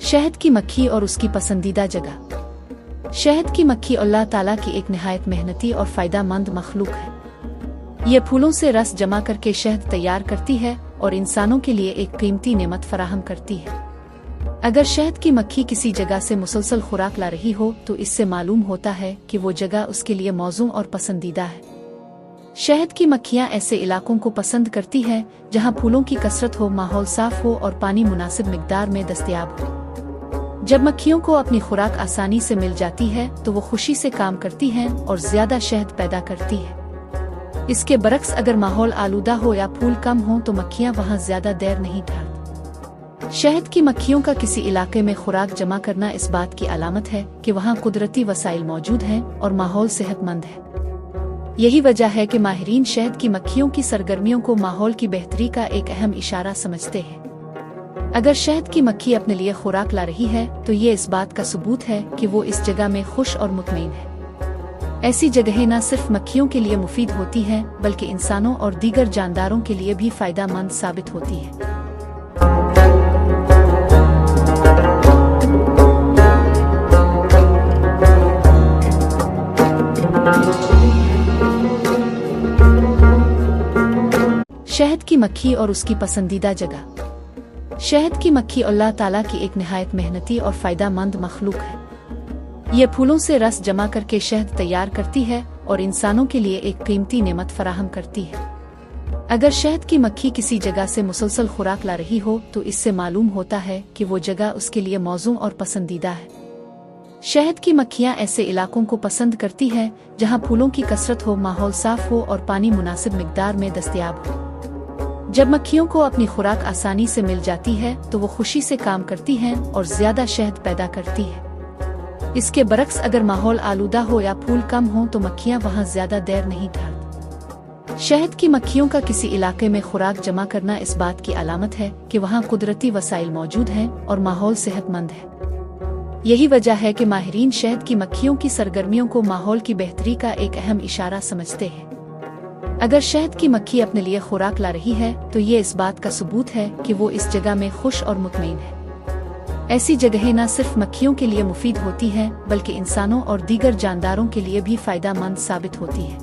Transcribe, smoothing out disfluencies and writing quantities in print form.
शहद की मक्खी और उसकी पसंदीदा जगह। शहद की मक्खी अल्लाह ताला की एक निहायत मेहनती और फ़ायदेमंद मखलूक है। ये फूलों से रस जमा करके शहद तैयार करती है और इंसानों के लिए एक कीमती नेमत फराहम करती है। अगर शहद की मक्खी किसी जगह से मुसलसल खुराक ला रही हो तो इससे मालूम होता है कि वो जगह उसके लिए मौजूद और पसंदीदा है। शहद की मक्खियाँ ऐसे इलाकों को पसंद करती हैं जहाँ फूलों की कसरत हो, माहौल साफ हो और पानी मुनासिब मिकदार में दस्तयाब हो। जब मक्खियों को अपनी खुराक आसानी से मिल जाती है तो वो खुशी से काम करती हैं और ज्यादा शहद पैदा करती है। इसके बरक्स अगर माहौल आलूदा हो या फूल कम हो तो मक्खियाँ वहाँ ज्यादा देर नहीं ठहरती। शहद की मक्खियों का किसी इलाके में खुराक जमा करना इस बात की अलामत है कि वहाँ कुदरती वसाइल मौजूद हैं और माहौल सेहतमंद है। यही वजह है कि माहिरीन शहद की मक्खियों की सरगर्मियों को माहौल की बेहतरी का एक अहम इशारा समझते हैं। अगर शहद की मक्खी अपने लिए खुराक ला रही है तो ये इस बात का सबूत है कि वो इस जगह में खुश और मुतमईन है। ऐसी जगहें न सिर्फ मक्खियों के लिए मुफीद होती हैं बल्कि इंसानों और दीगर जानदारों के लिए भी फायदेमंद साबित होती हैं। शहद की मक्खी और उसकी पसंदीदा जगह। शहद की मक्खी अल्लाह ताला की एक निहायत मेहनती और फ़ायदेमंद मखलूक है। ये फूलों से रस जमा करके शहद तैयार करती है और इंसानों के लिए एक कीमती नेमत फराहम करती है। अगर शहद की मक्खी किसी जगह से मुसलसल खुराक ला रही हो तो इससे मालूम होता है कि वो जगह उसके लिए मौजूद और पसंदीदा है। शहद की मक्खियाँ ऐसे इलाकों को पसंद करती हैं जहाँ फूलों की कसरत हो, माहौल साफ हो और पानी मुनासिब मिकदार में दस्तयाब हो। जब मक्खियों को अपनी खुराक आसानी से मिल जाती है तो वो खुशी से काम करती हैं और ज्यादा शहद पैदा करती है। इसके बरक्स अगर माहौल आलूदा हो या फूल कम हो तो मक्खियाँ वहाँ ज्यादा देर नहीं ठहरती। शहद की मक्खियों का किसी इलाके में खुराक जमा करना इस बात की अलामत है कि वहाँ कुदरती वसाइल मौजूद हैं और माहौल सेहतमंद है। यही वजह है कि माहिरीन शहद की मक्खियों की सरगर्मियों को माहौल की बेहतरी का एक अहम इशारा समझते हैं। अगर शहद की मक्खी अपने लिए खुराक ला रही है तो ये इस बात का सबूत है कि वो इस जगह में खुश और मुतमईन है। ऐसी जगहें न सिर्फ मक्खियों के लिए मुफीद होती हैं बल्कि इंसानों और दीगर जानदारों के लिए भी फायदेमंद साबित होती हैं।